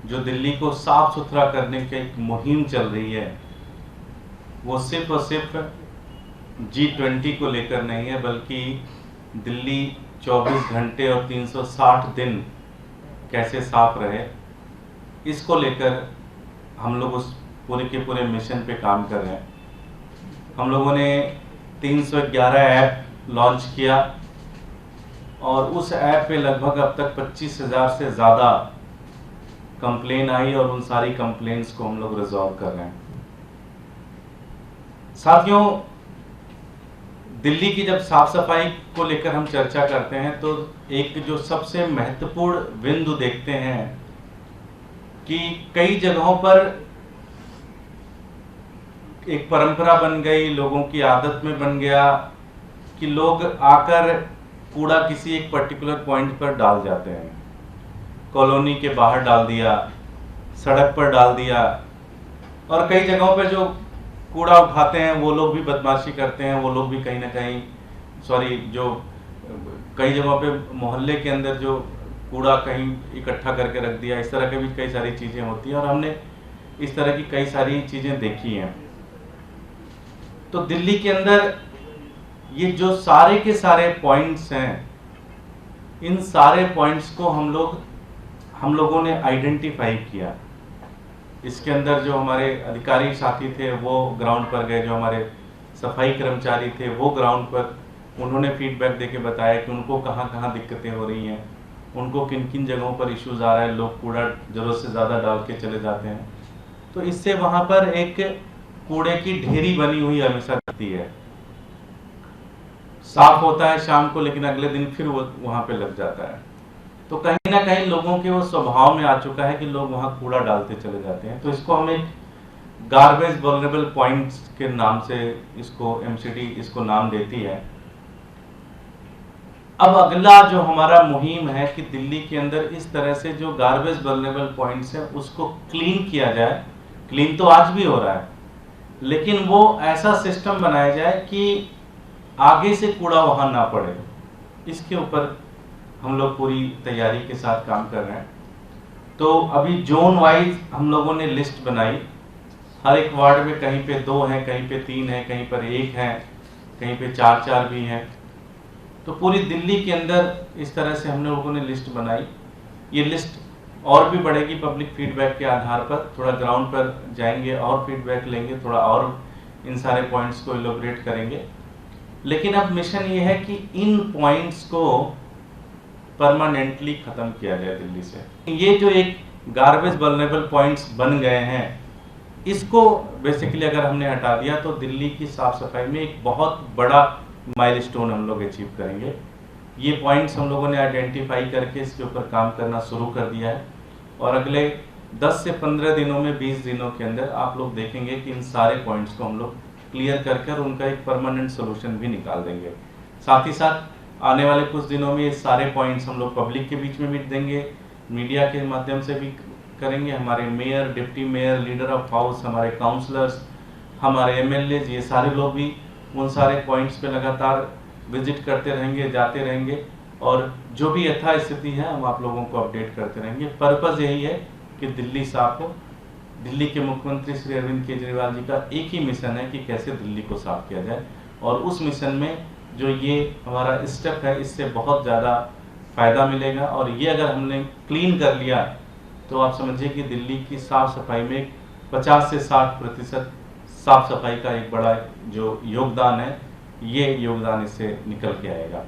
जो दिल्ली को साफ सुथरा करने की एक मुहिम चल रही है, वो सिर्फ और सिर्फ G20 को लेकर नहीं है, बल्कि दिल्ली 24 घंटे और 360 दिन कैसे साफ रहे, इसको लेकर हम लोग उस पूरे के पूरे मिशन पे काम कर रहे हैं। हम लोगों ने 311 ऐप लॉन्च किया और उस ऐप पे लगभग अब तक 25,000 से ज़्यादा कंप्लेन आई और उन सारी कंप्लेंट्स को हम लोग रिजॉल्व कर रहे हैं। साथियों, दिल्ली की जब साफ सफाई को लेकर हम चर्चा करते हैं तो एक जो सबसे महत्वपूर्ण बिंदु देखते हैं कि कई जगहों पर एक परंपरा बन गई, लोगों की आदत में बन गया कि लोग आकर कूड़ा किसी एक पर्टिकुलर पॉइंट पर डाल जाते हैं। कॉलोनी के बाहर डाल दिया, सड़क पर डाल दिया, और कई जगहों पर जो कूड़ा उठाते हैं वो लोग भी बदमाशी करते हैं, वो लोग भी कहीं ना कहीं जो कई जगहों पे मोहल्ले के अंदर जो कूड़ा कहीं इकट्ठा करके रख दिया, इस तरह की भी कई सारी चीज़ें होती हैं और हमने इस तरह की कई सारी चीज़ें देखी हैं। तो दिल्ली के अंदर ये जो सारे के सारे पॉइंट्स हैं, इन सारे पॉइंट्स को हम लोगों ने आइडेंटिफाई किया। इसके अंदर जो हमारे अधिकारी साथी थे वो ग्राउंड पर गए, जो हमारे सफाई कर्मचारी थे वो ग्राउंड पर, उन्होंने फीडबैक देके बताया कि उनको कहाँ कहाँ दिक्कतें हो रही हैं, उनको किन किन जगहों पर इश्यूज आ रहा है, लोग कूड़ा ज़रूरत से ज़्यादा डाल के चले जाते हैं। तो इससे वहाँ पर एक कूड़े की ढेरी बनी हुई हमेशा रहती है। साफ होता है शाम को, लेकिन अगले दिन फिर वो वहाँ पे लग जाता है। तो कहीं ना कहीं लोगों के वो स्वभाव में आ चुका है कि लोग वहाँ कूड़ा डालते चले जाते हैं। तो इसको हम एक गार्बेज वल्नरेबल पॉइंट्स के नाम से इसको MCD इसको नाम देती है। अब अगला जो हमारा मुहिम है कि दिल्ली के अंदर इस तरह से जो गार्बेज वल्नरेबल पॉइंट्स है उसको क्लीन किया जाए। क्लीन तो आज भी हो रहा है, लेकिन वो ऐसा सिस्टम बनाया जाए कि आगे से कूड़ा वहाँ ना पड़े। इसके ऊपर हम लोग पूरी तैयारी के साथ काम कर रहे हैं। तो अभी जोन वाइज हम लोगों ने लिस्ट बनाई। हर एक वार्ड में कहीं पे 2 हैं, कहीं पे 3 हैं, कहीं पर 1 है, कहीं पे 4 भी हैं। तो पूरी दिल्ली के अंदर इस तरह से हम लोगों ने लिस्ट बनाई। ये लिस्ट और भी बढ़ेगी पब्लिक फीडबैक के आधार पर। थोड़ा ग्राउंड पर जाएंगे और फीडबैक लेंगे, थोड़ा और इन सारे पॉइंट्स को इलोबरेट करेंगे। लेकिन अब मिशन ये है कि इन पॉइंट्स को परमानेंटली खत्म किया जाए दिल्ली से। ये जो एक गार्बेज वल्नरेबल पॉइंट्स बन गए हैं, इसको बेसिकली अगर हमने हटा दिया तो दिल्ली की साफ सफाई में एक बहुत बड़ा माइलस्टोन हम लोग अचीव करेंगे। ये पॉइंट्स हम लोगों ने आइडेंटिफाई करके इसके ऊपर काम करना शुरू कर दिया है और अगले 10 से 15 दिनों में, 20 दिनों के अंदर आप लोग देखेंगे कि इन सारे पॉइंट्स को हम लोग क्लियर कर उनका एक परमानेंट सोल्यूशन भी निकाल देंगे। साथ ही साथ आने वाले कुछ दिनों में ये सारे पॉइंट्स हम लोग पब्लिक के बीच में भी देंगे, मीडिया के माध्यम से भी करेंगे। हमारे mayor, deputy mayor, leader of house, हमारे काउंसलर्स, हमारे MLAs, ये सारे लोग भी उन सारे पॉइंट्स पे लगातार विजिट करते रहेंगे, जाते रहेंगे और जो भी यथास्थिति है हम आप लोगों को अपडेट करते रहेंगे। पर्पज़ यही है कि दिल्ली साफ हो। दिल्ली के मुख्यमंत्री श्री अरविंद केजरीवाल जी का एक ही मिशन है कि कैसे दिल्ली को साफ किया जाए, और उस मिशन में जो ये हमारा स्टेप है इससे बहुत ज़्यादा फ़ायदा मिलेगा। और ये अगर हमने क्लीन कर लिया तो आप समझिए कि दिल्ली की साफ़ सफाई में 50 से 60% साफ़ सफाई का एक बड़ा जो योगदान है, ये योगदान इससे निकल के आएगा।